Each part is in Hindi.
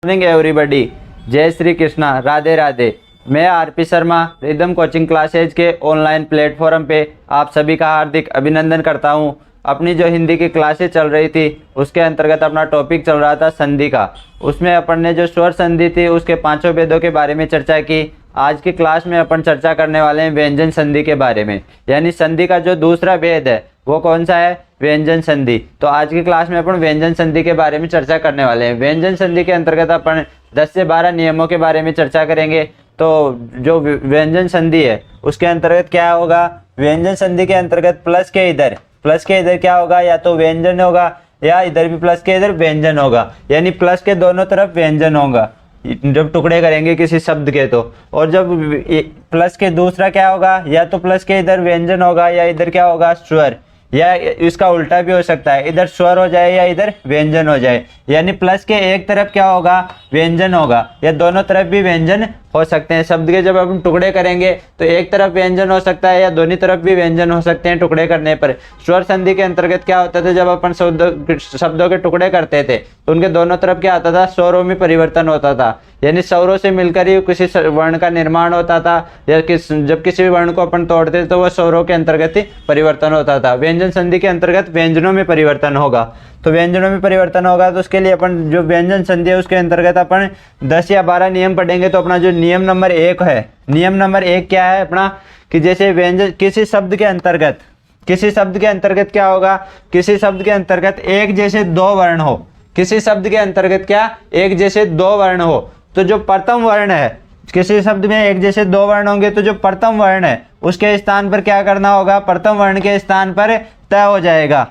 मॉर्निंग एवरीबॉडी, जय श्री कृष्णा, राधे राधे। मैं RP Sharma rhythm coaching classes के ऑनलाइन प्लेटफॉर्म पे आप सभी का हार्दिक अभिनंदन करता हूं। अपनी जो हिंदी की क्लासेज चल रही थी उसके अंतर्गत अपना टॉपिक चल रहा था संधि का। उसमें अपन ने जो स्वर संधि थी उसके पांचों भेदों के बारे में चर्चा की। आज की क्लास में अपन चर्चा करने वाले हैं व्यंजन संधि के बारे में, यानी संधि का जो दूसरा भेद है वो कौन सा है? व्यंजन संधि। तो आज की क्लास में अपन व्यंजन संधि के बारे में चर्चा करने वाले हैं। व्यंजन संधि के अंतर्गत अपन 10 से 12 नियमों के बारे में चर्चा करेंगे। तो जो व्यंजन संधि है उसके अंतर्गत क्या होगा? व्यंजन संधि के अंतर्गत प्लस के इधर क्या होगा? या तो व्यंजन होगा या इधर भी प्लस के इधर व्यंजन होगा, यानी प्लस के दोनों तरफ व्यंजन होगा जब टुकड़े करेंगे किसी शब्द के। तो और जब प्लस के दूसरा क्या होगा? या तो प्लस के इधर व्यंजन होगा या इधर क्या होगा? स्वर, या इसका उल्टा भी हो सकता है, इधर स्वर हो जाए या इधर व्यंजन हो जाए। यानी प्लस के एक तरफ क्या होगा? व्यंजन होगा, या दोनों तरफ भी व्यंजन हो सकते हैं। शब्द के जब हम टुकड़े करेंगे तो एक तरफ व्यंजन हो सकता है या दोनों तरफ भी व्यंजन हो सकते हैं टुकड़े करने पर। स्वर संधि के अंतर्गत क्या होता था? जब अपन शब्दों के टुकड़े करते थे तो उनके दोनों तरफ क्या होता था? स्वरों में परिवर्तन होता था, यानी स्वरों से मिलकर ही किसी वर्ण का निर्माण होता था। या जब किसी भी वर्ण को अपन तोड़ते थे तो वह स्वरों के अंतर्गत ही परिवर्तन होता था। व्यंजन संधि के अंतर्गत व्यंजनों में परिवर्तन होगा। तो व्यंजनों में परिवर्तन होगा तो उसके लिए अपन जो व्यंजन संधि है उसके अंतर्गत अपन 10 या 12 नियम पढ़ेंगे। तो अपना जो नियम नंबर 1 है, नियम नंबर 1 क्या है अपना? कि जैसे व्यंजन किसी शब्द के अंतर्गत क्या होगा? किसी शब्द के अंतर्गत एक जैसे दो वर्ण हो। किसी शब्द के अंतर्गत क्या? एक जैसे दो वर्ण हो। तो जो प्रथम वर्ण है, किसी शब्द में एक जैसे दो वर्ण होंगे तो जो प्रथम वर्ण है उसके स्थान पर क्या करना होगा? प्रथम वर्ण के स्थान पर तय हो जाएगा।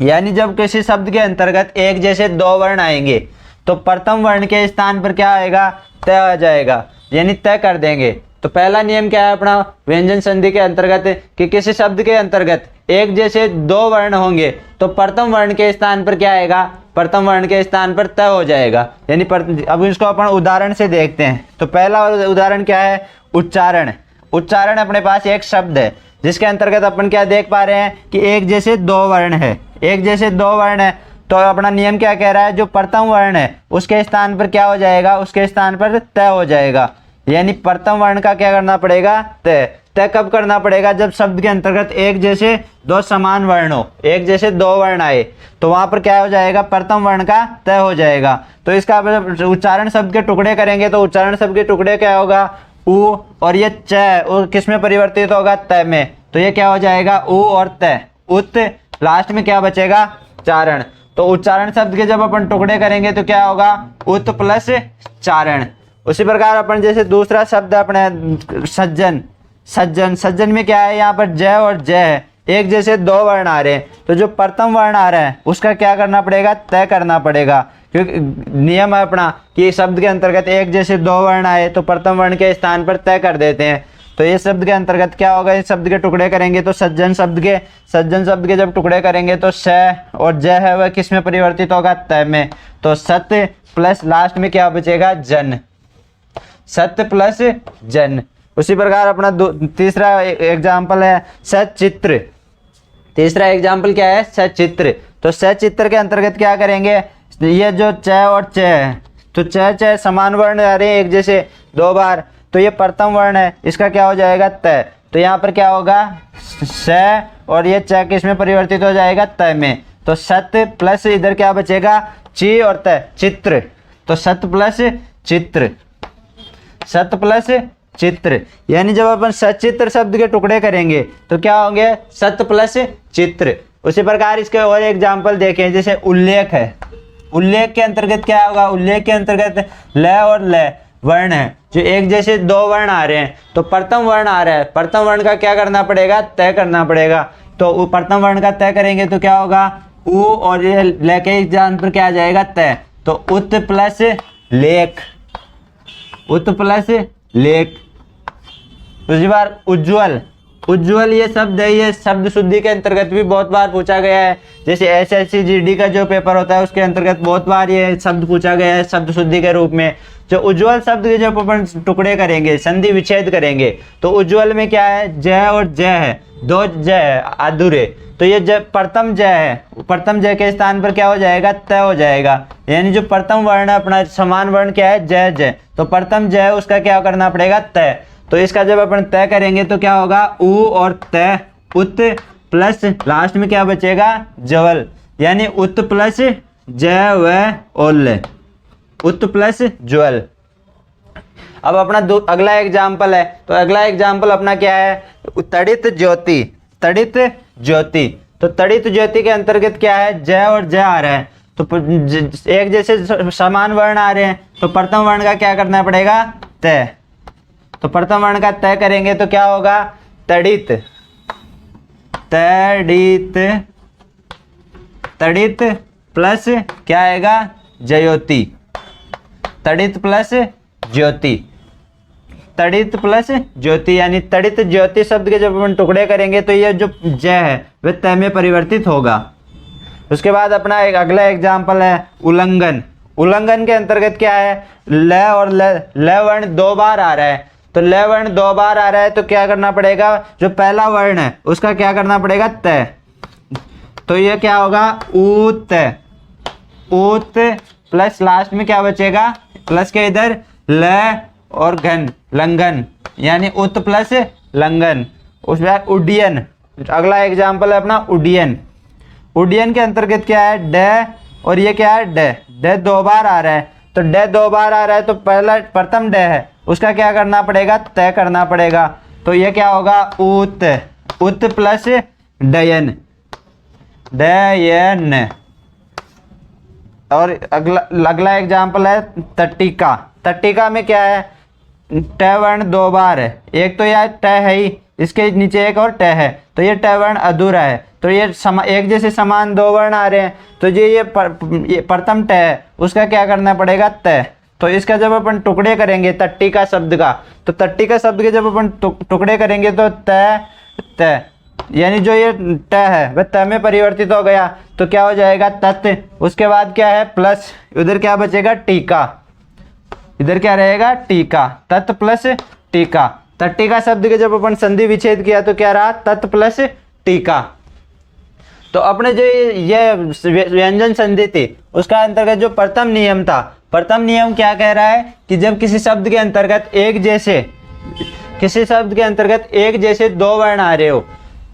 यानी जब किसी शब्द के अंतर्गत एक जैसे दो वर्ण आएंगे तो प्रथम वर्ण के स्थान पर क्या आएगा? तय आ जाएगा, यानी तय कर देंगे। तो पहला नियम क्या है अपना व्यंजन संधि के अंतर्गत? कि किसी शब्द के अंतर्गत एक जैसे दो वर्ण होंगे तो प्रथम वर्ण के स्थान पर क्या आएगा? प्रथम वर्ण के स्थान पर तय हो जाएगा। यानी अब इसको अपन उदाहरण से देखते हैं। तो पहला उदाहरण क्या है? उच्चारण। उच्चारण अपने पास एक शब्द है जिसके अंतर्गत अपन क्या देख पा रहे हैं कि एक जैसे दो वर्ण है। एक जैसे दो वर्ण है तो अपना नियम क्या कह रहा है? जो प्रथम वर्ण है उसके स्थान पर क्या हो जाएगा? उसके स्थान पर तय हो जाएगा। यानी प्रथम वर्ण का क्या करना पड़ेगा? तय। तय कब करना पड़ेगा? जब शब्द के अंतर्गत एक जैसे दो समान वर्ण हो, एक जैसे दो वर्ण आए तो वहां पर क्या हो जाएगा? प्रथम वर्ण का तय हो जाएगा। तो इसका उच्चारण शब्द के टुकड़े करेंगे तो उच्चारण शब्द के टुकड़े क्या होगा? उ, और ये च और किस में परिवर्तित होगा? तय में। तो ये क्या हो जाएगा? उ और तय, उत। लास्ट में क्या बचेगा? चारण। तो उच्चारण शब्द के जब अपन टुकड़े करेंगे तो क्या होगा? उत प्लस चारण। उसी प्रकार अपन जैसे दूसरा शब्द अपने सज्जन में क्या है? यहाँ पर ज और ज है, एक जैसे दो वर्ण आ रहे हैं तो जो प्रथम वर्ण आ रहा है उसका क्या करना पड़ेगा? तय करना पड़ेगा। क्योंकि नियम है अपना कि शब्द के अंतर्गत एक जैसे दो वर्ण आए तो प्रथम वर्ण के स्थान पर तय कर देते हैं। तो ये शब्द के अंतर्गत क्या होगा? इस शब्द के टुकड़े करेंगे तो सज्जन शब्द के जब टुकड़े करेंगे तो स और ज है वह किस में परिवर्तित होगा? तय में। तो सत्य प्लस लास्ट में क्या बचेगा? जन। सत्य प्लस जन। उसी प्रकार अपना तीसरा एग्जाम्पल है सचित्र। तीसरा एग्जाम्पल क्या है? सचित्र। तो सचित्र के अंतर्गत क्या करेंगे? ये जो च और च है तो च समान वर्ण आ रहे हैं एक जैसे दो बार, तो ये प्रथम वर्ण है, इसका क्या हो जाएगा? तय। तो यहाँ पर क्या होगा? स और ये च किस में परिवर्तित हो जाएगा? तय में। तो सत्य प्लस इधर क्या बचेगा? ची और तय, चित्र। तो सत्य प्लस चित्र, सत्य प्लस चित्र। यानी जब अपन सचित्र शब्द के टुकड़े करेंगे तो क्या होंगे? सत्य प्लस चित्र। उसी प्रकार इसके और एग्जाम्पल देखें, जैसे उल्लेख है। उल्लेख के अंतर्गत क्या होगा? उल्लेख के अंतर्गत ल और ल वर्ण है, जो एक जैसे दो वर्ण आ रहे हैं तो प्रथम वर्ण आ रहा है, प्रथम वर्ण का क्या करना पड़ेगा? तय करना पड़ेगा। तो प्रथम वर्ण का तय करेंगे तो क्या होगा? उ और ये ल के स्थान पर क्या आ जाएगा? तय। तो उत प्लस लेख, उत प्लस लेख। दूसरी बार उज्ज्वल। उज्ज्वल ये शब्द है, ये शब्द शुद्धि के अंतर्गत भी बहुत बार पूछा गया है। जैसे एसएससी जीडी का जो पेपर होता है उसके अंतर्गत बहुत बार ये शब्द पूछा गया है शब्द शुद्धि के रूप में। जो उज्ज्वल शब्द के जब अपन टुकड़े करेंगे, संधि विच्छेद करेंगे, तो उज्ज्वल में क्या है, जय और जय है, दो जय है अधूरे। तो ये जब प्रथम जय है, प्रथम जय के स्थान पर क्या हो जाएगा, तय हो जाएगा। यानी जो प्रथम वर्ण है अपना समान वर्ण क्या है, जय जय, तो प्रथम जय उसका क्या करना पड़ेगा, तय। तो इसका जब अपन तय करेंगे तो क्या होगा, उ और तय, उत प्लस लास्ट में क्या बचेगा, जवल, यानी उत प्लस जय व ओल, उत प्लस ज्वल। अब अपना अगला एग्जाम्पल है, तो अगला एग्जाम्पल अपना क्या है, तड़ित ज्योति, तड़ित ज्योति। तो तड़ित ज्योति के अंतर्गत क्या है, जय और जय आ रहा है, तो एक जैसे समान वर्ण आ रहे हैं, तो प्रथम वर्ण का क्या करना पड़ेगा, तय। तो प्रथम वर्ण का तय करेंगे तो क्या होगा, तड़ित, तड़ित, तड़ित प्लस क्या आएगा, ज्योति, तड़ित प्लस ज्योति, तड़ित प्लस ज्योति, यानी तड़ित ज्योति शब्द के जब अपन टुकड़े करेंगे तो ये जो जय है वह तय में परिवर्तित होगा। उसके बाद अपना एक अगला एग्जाम्पल है उल्लंघन। उल्लंघन के अंतर्गत क्या है, ल और ल वर्ण दो बार आ रहा है, तो ल वर्ण दो बार आ रहा है तो क्या करना पड़ेगा, जो पहला वर्ण है उसका क्या करना पड़ेगा, तय। तो ये क्या होगा, ऊत, ऊत प्लस लास्ट में क्या बचेगा, प्लस के इधर ल और घन, लंघन, यानी उत प्लस लंघन। उसके बाद उड्डयन, अगला एग्जाम्पल है अपना उड्डयन। उड्डयन के अंतर्गत क्या है, ड और ये क्या है, ड, ड दो बार आ रहा है, तो ड दो बार आ रहा है तो पहला प्रथम ड है उसका क्या करना पड़ेगा, तय करना पड़ेगा। तो ये क्या होगा, उत, उत प्लस डयन, डयन। और अगला एग्जाम्पल है तट्टिका। तट्टिका में क्या है, ट वर्ण दो बार है, एक तो यह ट है ही, इसके नीचे एक और ट है, तो ये ट वर्ण अधूरा है, तो ये एक जैसे समान दो वर्ण आ रहे हैं, तो ये प्रथम ट है उसका क्या करना पड़ेगा, तय। तो इसका जब अपन टुकड़े करेंगे तट्टिका शब्द का, तो तट्टिका शब्द के जब अपन टुकड़े करेंगे तो तय, तय, यानी जो ये ट है वह त में परिवर्तित हो गया, तो क्या हो जाएगा, तत्। उसके बाद क्या है, प्लस, उधर क्या बचेगा, टीका, इधर क्या रहेगा, टीका, तत् प्लस टीका। तट्टिका शब्द के जब अपन संधि विच्छेद किया तो क्या रहा, तत् प्लस टीका। तो अपने जो ये व्यंजन संधि थी उसका अंतर्गत जो प्रथम नियम था, प्रथम नियम क्या कह रहा है कि जब किसी शब्द के अंतर्गत एक जैसे, किसी शब्द के अंतर्गत एक जैसे दो वर्ण आ रहे हो,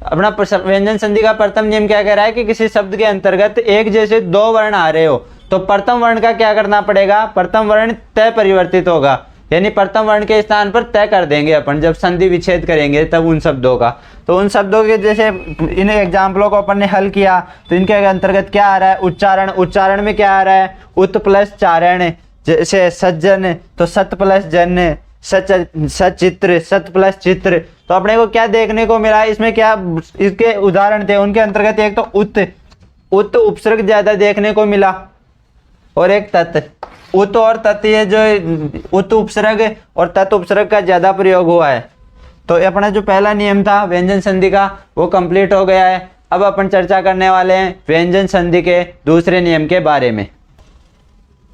अपना व्यंजन संधि का प्रथम नियम क्या कह रहा है कि किसी शब्द के अंतर्गत एक जैसे दो वर्ण आ रहे हो तो प्रथम वर्ण का क्या करना पड़ेगा, प्रथम वर्ण तय परिवर्तित होगा, यानी प्रथम वर्ण के स्थान पर तय कर देंगे अपन जब संधि विच्छेद करेंगे तब उन शब्दों का। तो उन शब्दों के जैसे इन एग्जाम्पलों को अपन ने हल किया तो इनके अंतर्गत क्या आ रहा है, उच्चारण। उच्चारण में क्या आ रहा है, उत प्लस चारण, जैसे सज्जन तो सत प्लस जन, सचित्र, सत प्लस चित्र। तो अपने को क्या देखने को मिला इसमें, क्या इसके उदाहरण थे, उनके अंतर्गत एक तो उत, उत उपसर्ग ज्यादा देखने को मिला, और एक तत्। उत और तत्, ये जो उत उपसर्ग और तत् उपसर्ग का ज्यादा प्रयोग हुआ है। तो अपना जो पहला नियम था व्यंजन संधि का वो कंप्लीट हो गया है। अब अपन चर्चा करने वाले हैं व्यंजन संधि के दूसरे नियम के बारे में।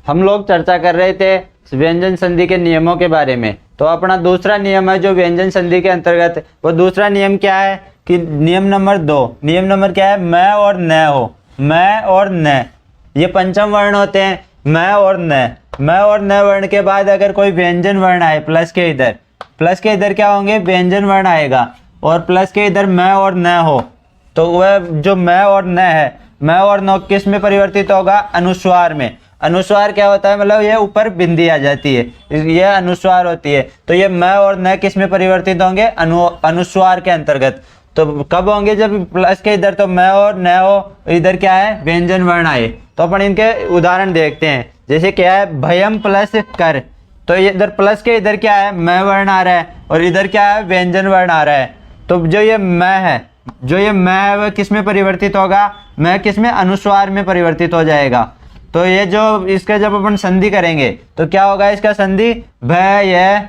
हम लोग चर्चा कर रहे थे व्यंजन संधि के नियमों के बारे में, तो अपना दूसरा नियम है जो व्यंजन संधि के अंतर्गत, वो दूसरा नियम क्या है कि नियम नंबर 2, नियम नंबर क्या है, मैं और न हो, मैं और न, ये पंचम वर्ण होते हैं, मैं और न। मैं और न वर्ण के बाद अगर कोई व्यंजन वर्ण आए प्लस के इधर, प्लस के इधर क्या होंगे, व्यंजन वर्ण आएगा, और प्लस के इधर मैं और न हो, तो वह जो मैं और न है, मैं और न किस में परिवर्तित होगा, अनुस्वार में। अनुस्वार क्या होता है, मतलब ये ऊपर बिंदी आ जाती है, ये अनुस्वार होती है। तो ये मैं और न किस में परिवर्तित होंगे, अनुस्वार के अंतर्गत। तो कब होंगे, जब प्लस के इधर तो मैं और न हो, इधर क्या है, व्यंजन वर्ण आए। तो अपन इनके उदाहरण देखते हैं, जैसे क्या है, भयम प्लस कर, तो इधर प्लस के इधर क्या है, मैं वर्ण आ रहा है, और इधर क्या है, व्यंजन वर्ण आ रहा है। तो जो ये मैं है, जो ये मैं है वह किस में परिवर्तित होगा, मैं किस में, अनुस्वार में परिवर्तित हो जाएगा। तो ये जो इसका जब अपन संधि करेंगे तो क्या होगा, इसका संधि भय,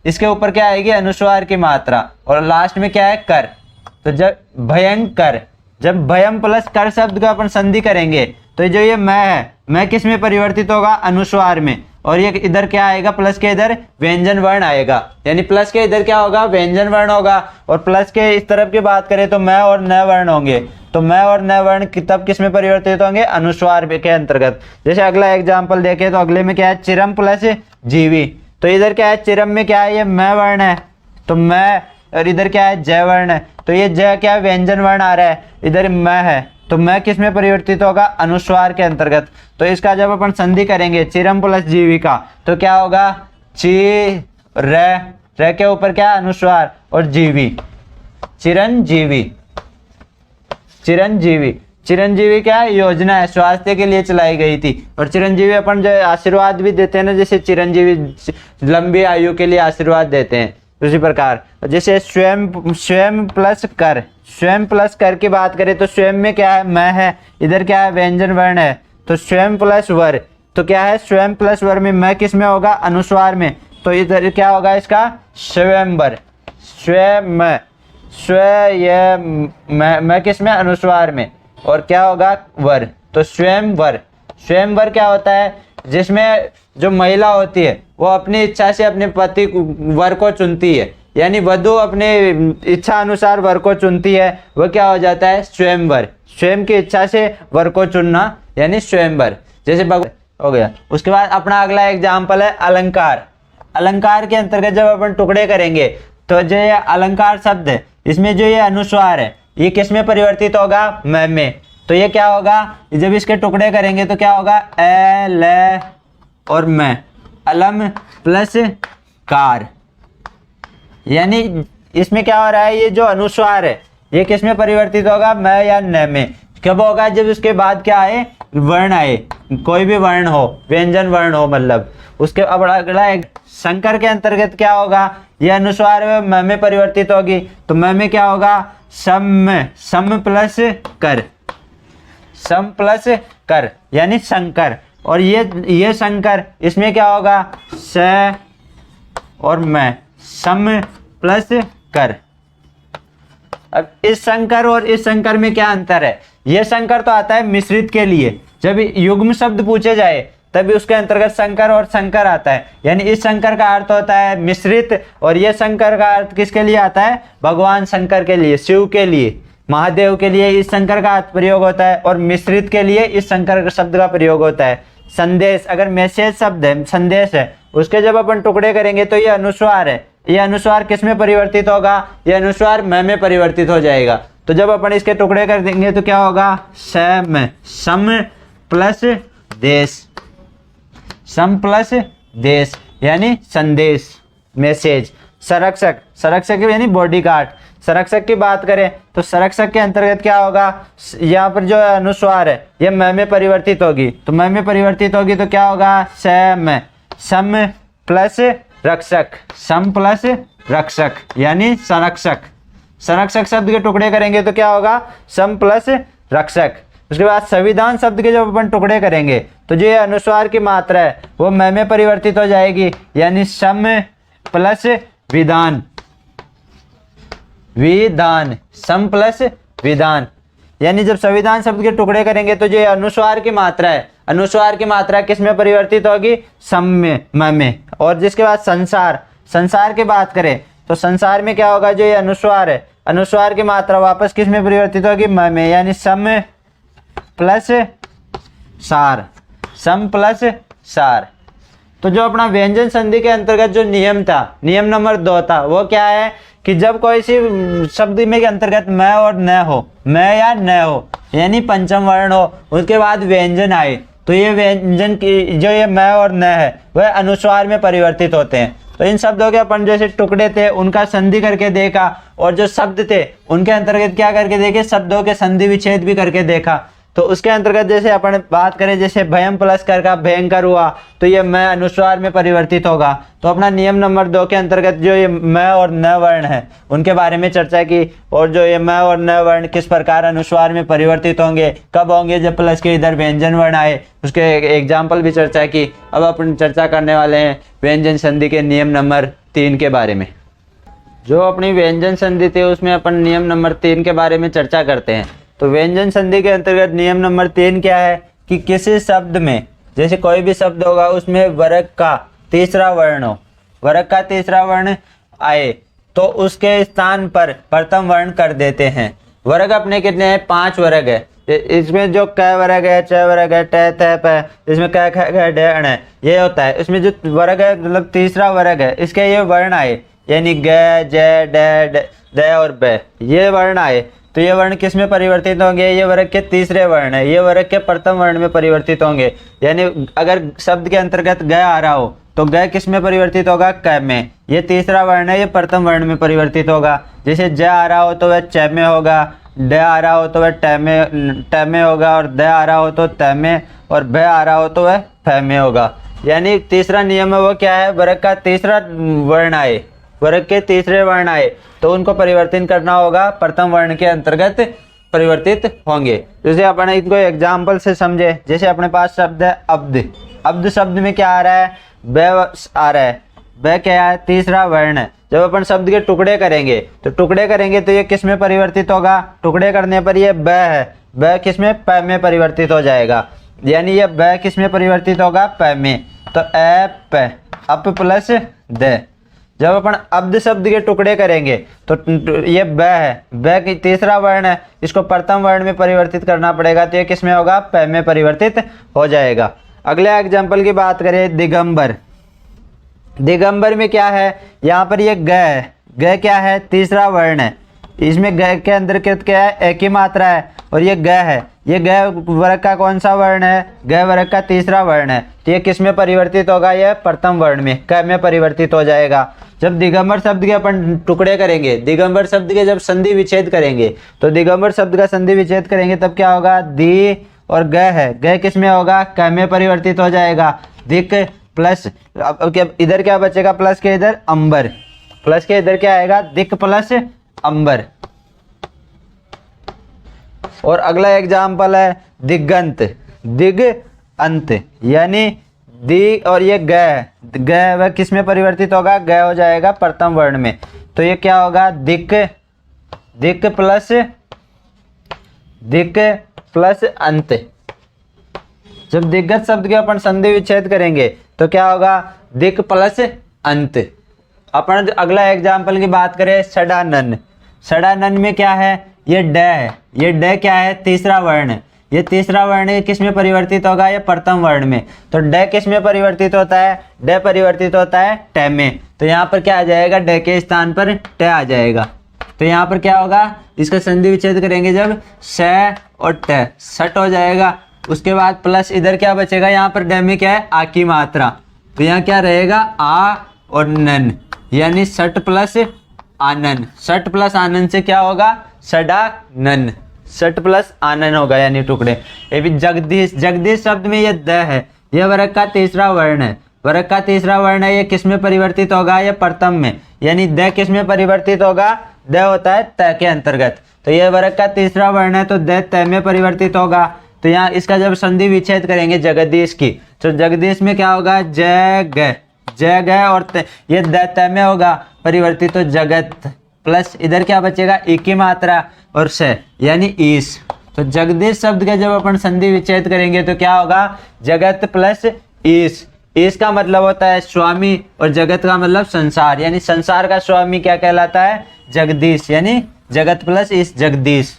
इसके ऊपर क्या आएगी, अनुस्वार की मात्रा, और लास्ट में क्या है, कर। तो जब भयंकर, जब भयम प्लस कर शब्द का अपन संधि करेंगे तो जो ये मैं है, मैं किस में परिवर्तित होगा, अनुस्वार में, और ये इधर क्या आएगा, प्लस के इधर व्यंजन वर्ण आएगा, यानी प्लस के इधर क्या होगा, व्यंजन वर्ण होगा, और प्लस के इस तरफ की बात करें तो मैं और न वर्ण होंगे। तो मैं और न वर्ण तब किस में परिवर्तित होंगे, अनुस्वार के अंतर्गत। जैसे अगला एग्जाम्पल देखें तो अगले में क्या है, चिरम प्लस जीवी। तो इधर क्या है, चिरम में क्या है, ये मैं वर्ण है, तो मैं, और इधर क्या है, जय वर्ण है, तो ये जय क्या है, व्यंजन वर्ण आ रहा है, इधर मैं है, तो मैं किस में परिवर्तित होगा, अनुस्वार के अंतर्गत। तो इसका जब अपन संधि करेंगे चिरम प्लस जीविका तो क्या होगा, ची र के ऊपर क्या, अनुस्वार, और जीवी, चिरंजीवी। चिरंजीवी, चिरंजीवी क्या है, योजना है, स्वास्थ्य के लिए चलाई गई थी। और चिरंजीवी अपन जो आशीर्वाद भी देते हैं ना, जैसे चिरंजीवी लंबी आयु के लिए आशीर्वाद देते हैं, उसी प्रकार जैसे स्वयं, स्वयं प्लस कर, स्वयं प्लस कर की बात करें तो स्वयं में क्या है, मैं है, इधर क्या है, व्यंजन वर्ण है, तो स्वयं प्लस वर, तो क्या है, स्वयं प्लस वर में मैं किस में होगा, अनुस्वार में, तो इधर क्या होगा इसका, स्वयंवर, स्वयं, मैं किस में, अनुस्वार में, और क्या होगा, वर, तो स्वयंवर। स्वयंवर क्या होता है, जिसमें जो महिला होती है वो अपनी इच्छा से अपने पति वर को चुनती है, यानी वधु अपने इच्छा अनुसार वर को चुनती है, वो क्या हो जाता है, स्वयंवर। स्वयं की इच्छा से वर को चुनना यानी स्वयंवर, जैसे हो गया। उसके बाद अपना अगला एग्जाम्पल है अलंकार। अलंकार के अंतर्गत जब अपन टुकड़े करेंगे तो जो ये अलंकार शब्द है, इसमें जो ये अनुस्वार है ये किस में परिवर्तित होगा, मैं में। तो ये क्या होगा, जब इसके टुकड़े करेंगे तो क्या होगा, ए ल और मैं, अलम प्लस कार, यानी इसमें क्या हो रहा है, ये जो अनुस्वार है ये किस में परिवर्तित होगा, मैं या न में। कब होगा, जब उसके बाद क्या आए, वर्ण आए, कोई भी वर्ण हो, व्यंजन वर्ण हो, मतलब उसके। अब अगला एक संकर के अंतर्गत क्या होगा, ये अनुस्वार म में परिवर्तित होगी, तो म में क्या होगा, सम प्लस कर, सम प्लस कर यानी शंकर। और ये शंकर, इसमें क्या होगा, स और मैं, सम प्लस कर। अब इस शंकर और इस शंकर में क्या अंतर है, ये शंकर तो आता है मिश्रित के लिए, जब युग्म शब्द पूछे जाए तभी उसके अंतर्गत शंकर और शंकर आता है, यानी इस शंकर का अर्थ होता है मिश्रित, और ये शंकर का अर्थ किसके लिए आता है, भगवान शंकर के लिए, शिव के लिए, महादेव के लिए इस शंकर का अर्थ प्रयोग होता है, और मिश्रित के लिए इस शंकर शब्द का प्रयोग होता है। संदेश, अगर मैसेज शब्द है, संदेश है, उसके जब अपन टुकड़े करेंगे तो ये अनुस्वार है, ये अनुस्वार किस में परिवर्तित होगा, ये अनुस्वार मैं में परिवर्तित हो जाएगा। तो जब अपन इसके टुकड़े कर देंगे तो क्या होगा, सम प्लस देश, सम प्लस देश यानी संदेश, मैसेज। संरक्षक, संरक्षक यानी बॉडी गार्ड। संरक्षक की बात करें तो संरक्षक के अंतर्गत क्या होगा, यहाँ पर जो अनुस्वार है ये मैं में परिवर्तित होगी, तो मैं में परिवर्तित होगी तो क्या होगा, सम प्लस रक्षक, सम प्लस रक्षक यानी संरक्षक। संरक्षक शब्द के टुकड़े करेंगे तो क्या होगा, सम प्लस रक्षक। उसके बाद संविधान शब्द के जब अपन टुकड़े करेंगे तो जो ये अनुस्वार की मात्रा है वो मैं में परिवर्तित हो जाएगी, यानी सम प्लस विधान, विधान, सम प्लस विधान। यानी जब संविधान शब्द के टुकड़े करेंगे तो जो अनुस्वार की मात्रा है, अनुस्वार की मात्रा किस में परिवर्तित होगी, सम में, म में। और जिसके बाद संसार, संसार की बात करें तो संसार में क्या होगा, जो ये अनुस्वार है, अनुस्वार की मात्रा वापस किस में परिवर्तित होगी, म में, यानी सम प्लस सार, सम प्लस सार। तो जो अपना व्यंजन संधि के अंतर्गत जो नियम था, नियम नंबर 2 था, वो क्या है कि जब कोई सी शब्द में के अंतर्गत मैं और न हो, मैं या न हो, यानी पंचम वर्ण हो, उसके बाद व्यंजन आए तो ये व्यंजन की जो ये मैं और न है वह अनुस्वार में परिवर्तित होते हैं। तो इन शब्दों के अपन जैसे टुकड़े थे उनका संधि करके देखा, और जो शब्द थे उनके अंतर्गत क्या करके देखे, शब्दों के संधि विच्छेद भी करके देखा। तो उसके अंतर्गत जैसे अपन बात करें, जैसे भयम प्लस कर का भयंकर हुआ, तो ये मैं अनुस्वार में परिवर्तित होगा। तो अपना नियम नंबर 2 के अंतर्गत जो ये म और न वर्ण है उनके बारे में चर्चा की, और जो ये म और न वर्ण किस प्रकार अनुस्वार में परिवर्तित होंगे, कब होंगे, जब प्लस के इधर व्यंजन वर्ण आए, उसके एग्जाम्पल भी चर्चा की। अब अपन चर्चा करने वाले हैं व्यंजन संधि के नियम नंबर 3 के बारे में। जो अपनी व्यंजन संधि थी उसमें अपन नियम नंबर 3 के बारे में चर्चा करते हैं। तो व्यंजन संधि के अंतर्गत नियम नंबर 3 क्या है कि किसी शब्द में, जैसे कोई भी शब्द होगा उसमें वर्ग का तीसरा वर्ण हो, वर्ग का तीसरा वर्ण आए तो उसके स्थान पर प्रथम वर्ण कर देते हैं। वर्ग अपने कितने हैं? 5 वर्ग है। इसमें जो क वर्ग है, च वर्ग है, ट थ प, इसमें क ख ग ढ ण ये होता है। इसमें जो वर्ग है मतलब तीसरा वर्ग है, इसके ये वर्ण आए, यानी ग, ज, ड, द और ब, ये वर्ण आए तो ये वर्ण किस में परिवर्तित होंगे? ये वर्ग के तीसरे वर्ण है, ये वर्ग के प्रथम वर्ण में परिवर्तित होंगे। यानी अगर शब्द के अंतर्गत ग आ रहा हो तो ग किस में परिवर्तित होगा? क में। ये तीसरा वर्ण है, ये प्रथम वर्ण में परिवर्तित होगा। जैसे ज आ रहा हो तो वह च में होगा, ड आ रहा हो तो वह ट में होगा, और द आ रहा हो तो त में, और भ आ रहा हो तो वह फ में होगा। यानी तीसरा नियम है वो क्या है? वर्ग का तीसरा वर्ण आए, वर्ग के तीसरे वर्ण आए तो उनको परिवर्तन करना होगा, प्रथम वर्ण के अंतर्गत परिवर्तित होंगे। जैसे अपन इनको एग्जाम्पल से समझे, जैसे अपने पास शब्द है अब्द। अब्द शब्द में क्या आ रहा है? ब आ रहा है। ब क्या है? तीसरा वर्ण है। जब अपन शब्द के टुकड़े करेंगे तो ये किस में परिवर्तित होगा? टुकड़े करने पर ये ब है, ब किस में? प में परिवर्तित हो जाएगा। यानी ये ब किस में परिवर्तित होगा? प में। तो अप प्लस द। जब अपन अब्द शब्द के टुकड़े करेंगे तो ये ब है, ब की तीसरा वर्ण है, इसको प्रथम वर्ण में परिवर्तित करना पड़ेगा, तो ये किस में होगा? प में परिवर्तित हो जाएगा। अगले एग्जाम्पल की बात करें, दिगंबर। दिगंबर में क्या है? यहाँ पर ये ग है, ग क्या है? तीसरा वर्ण है। इसमें ग के अंतर्गत क्या है? एक ही मात्रा है, और ये ग है। ये ग वर्ग का कौन सा वर्ण है? ग वर्ग का तीसरा वर्ण है, तो ये किस में परिवर्तित होगा? ये प्रथम वर्ण में, क में परिवर्तित हो जाएगा। जब दिगंबर शब्द के अपन टुकड़े करेंगे, दिगंबर शब्द के जब संधि विच्छेद करेंगे, तो दिगंबर शब्द का संधि विच्छेद करेंगे तब क्या होगा? दी और ग है, ग किस में होगा? क में परिवर्तित हो जाएगा। दिक प्लस, अब इधर क्या बचेगा? प्लस के इधर अंबर, प्लस के इधर क्या आएगा? दिक प्लस अंबर। और अगला एग्जाम्पल है दिगंत। दिग अंत, यानी दी और ये ग वह किस में परिवर्तित होगा? ग हो जाएगा प्रथम वर्ण में, तो ये क्या होगा? दिक प्लस अंत। जब दिग्गत शब्द के अपन संधि विच्छेद करेंगे तो क्या होगा? दिक प्लस अंत। अपन अगला एग्जाम्पल की बात करें, षडानन। षडानन में क्या है? ये ड है, ये ड क्या है? तीसरा वर्ण है। ये तीसरा वर्ण किस में परिवर्तित होगा? ये प्रथम वर्ण में। तो ड किस में परिवर्तित होता है? ड परिवर्तित होता है ट में। तो यहाँ पर क्या आ जाएगा? ड के स्थान पर ट आ जाएगा। तो यहाँ पर क्या होगा? इसका संधि विच्छेद करेंगे जब स और ट, सट हो जाएगा। उसके बाद प्लस इधर क्या बचेगा? यहाँ पर ड में क्या है? आ की मात्रा, तो यहाँ क्या रहेगा? आ और नन, यानी सट प्लस आनन। सट प्लस आनन से क्या होगा? षडानन। सट प्लस आनन होगा, यानी टुकड़े। ये भी जगदीश। जगदीश शब्द में ये द है, यह वर्ग का तीसरा वर्ण है। वर्ग का तीसरा वर्ण है, ये किस में परिवर्तित होगा? ये प्रथम में, यानी द किस में परिवर्तित होगा? द होता है त के अंतर्गत, तो यह वर्ग का तीसरा वर्ण है, तो द त में परिवर्तित होगा। तो यहाँ इसका जब संधि विच्छेद करेंगे जगदीश की, तो जगदीश में क्या होगा? जग और ये द त में होगा परिवर्तित, तो जगत प्लस इधर क्या बचेगा? एक की मात्रा और स, यानी ईश। तो जगदीश शब्द का जब अपन संधि विच्छेद करेंगे तो क्या होगा? जगत प्लस ईश। ईश का मतलब होता है स्वामी, और जगत का मतलब संसार, यानी संसार का स्वामी क्या कहलाता है? जगदीश, यानी जगत प्लस ईश, जगदीश।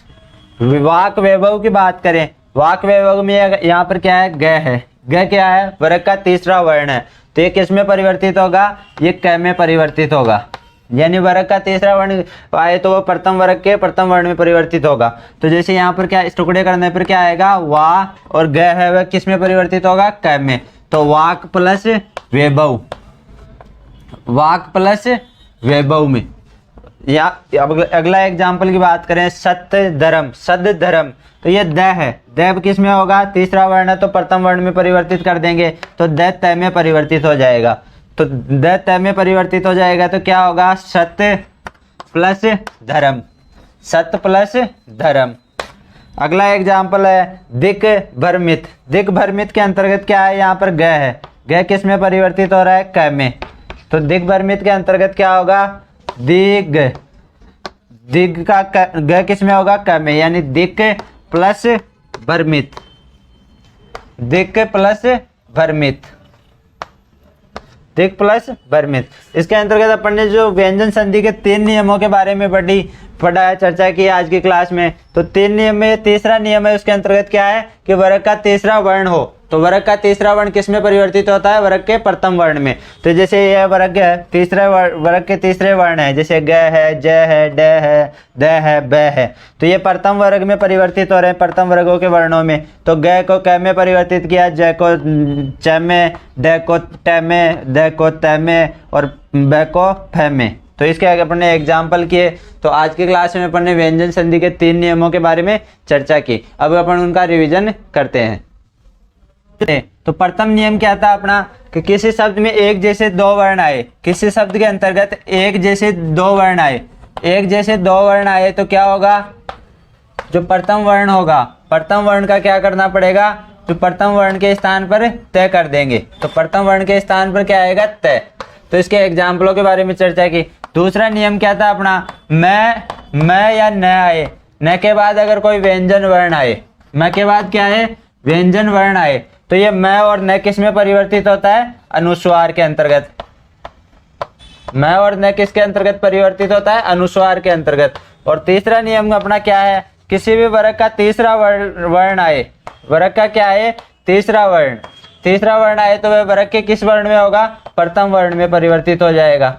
वाक वैभव की बात करें, वाक वैभव में यहाँ पर क्या है? ग है। ग क्या है? वर्ग का तीसरा वर्ण है, तो ये किस में परिवर्तित होगा? ये क में परिवर्तित होगा। यानी वर्ग का तीसरा वर्ण आए तो वो प्रथम वर्ग के प्रथम वर्ण में परिवर्तित होगा। तो जैसे यहाँ पर क्या, इस टुकड़े करने पर क्या आएगा? वा और ग है वह किस में परिवर्तित होगा? क में। तो वाक प्लस वैभव, वाक प्लस वैभव में, या अब अगला एग्जाम्पल की बात करें, सत्य धर्म, सद धर्म, तो ये द है, द किस में होगा, तीसरा वर्ण है तो प्रथम वर्ण में परिवर्तित कर देंगे, तो द तय में परिवर्तित हो जाएगा। तो द तय में परिवर्तित हो जाएगा तो क्या होगा, सत्य प्लस धर्म, सत्य प्लस धर्म। अगला एग्जाम्पल है दिक भ्रमित। दिक भ्रमित के अंतर्गत क्या है, यहाँ पर ग है, ग किस में परिवर्तित हो रहा है, क में। तो दिक भ्रमित के अंतर्गत क्या होगा, दिग, दिग का ग किस में होगा, क में, यानी दिक प्लस भ्रमित, दिक प्लस भ्रमित, दिक प्लस भ्रमित। इसके अंतर्गत अपन ने जो व्यंजन संधि के 3 नियमों के बारे में पढ़ा है, चर्चा की आज की क्लास में। तो 3 नियम में तीसरा नियम है, उसके अंतर्गत क्या है कि वर्ग का तीसरा वर्ण हो, तो वर्ग का तीसरा वर्ण किस में परिवर्तित होता है, वर्ग के प्रथम वर्ण में। तो जैसे यह वर्ग है, तीसरे वर्ग के तीसरे वर्ण है, जैसे ग है, ज है, ड है, द है, ब है, तो ये प्रथम वर्ग में परिवर्तित हो रहे हैं, प्रथम वर्गों के वर्णों में। तो ग को क में परिवर्तित किया, ज को च में, ड को ट में, द को त में और ब को फ में। तो इसके आगे अपन ने एग्जाम्पल किए। तो आज की क्लास में अपन ने व्यंजन संधि के 3 नियमों के बारे में चर्चा की। अब अपन उनका रिवीजन करते हैं। तो प्रथम नियम क्या था अपना कि किसी शब्द में एक जैसे 2 वर्ण आए, किसी शब्द के अंतर्गत एक जैसे 2 वर्ण आए, एक जैसे 2 वर्ण आए तो क्या होगा, जो प्रथम वर्ण होगा, प्रथम वर्ण का क्या करना पड़ेगा, तो प्रथम वर्ण के स्थान पर तय कर देंगे। तो प्रथम वर्ण के स्थान पर क्या आएगा, तय। तो इसके एग्जाम्पलों के बारे में चर्चा की। दूसरा नियम क्या था अपना, मैं या न आए, न के बाद अगर कोई व्यंजन वर्ण आए, मैं के बाद क्या है, व्यंजन वर्ण आए, तो ये मैं और न किस में परिवर्तित होता है, अनुस्वार के अंतर्गत। मैं और न किसके अंतर्गत परिवर्तित होता है, अनुस्वार के अंतर्गत। और तीसरा नियम अपना क्या है, किसी भी वर्ग का तीसरा वर्ण आए, वर्ग का क्या है, तीसरा वर्ण, तीसरा वर्ण आए तो वह वर्ग के किस वर्ण में होगा, प्रथम वर्ण में परिवर्तित हो जाएगा।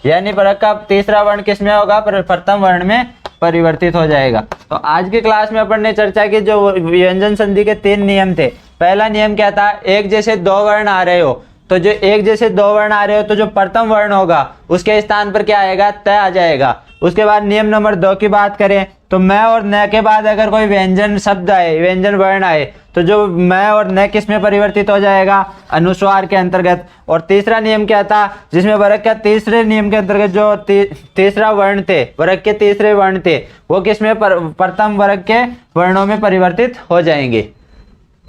यानी वर्ग का तीसरा वर्ण किस में होगा, प्रथम वर्ण में परिवर्तित हो जाएगा। तो आज की क्लास में अपन ने चर्चा की जो व्यंजन संधि के 3 नियम थे। पहला नियम क्या था, एक जैसे 2 वर्ण आ रहे हो, तो जो एक जैसे 2 वर्ण आ रहे हो तो जो प्रथम वर्ण होगा उसके स्थान पर क्या आएगा, तय आ जाएगा। उसके बाद नियम नंबर 2 की बात करें तो मैं और न के बाद अगर कोई व्यंजन शब्द आए, व्यंजन वर्ण आए, तो जो मैं और न किस में परिवर्तित हो जाएगा, अनुस्वार के अंतर्गत। और तीसरा नियम क्या था, जिसमें वर्ग का तीसरे नियम के अंतर्गत जो तीसरा वर्ण थे, वर्ग के तीसरे वर्ण थे, वो किस में प्रथम वर्ग के वर्णों में परिवर्तित हो जाएंगे।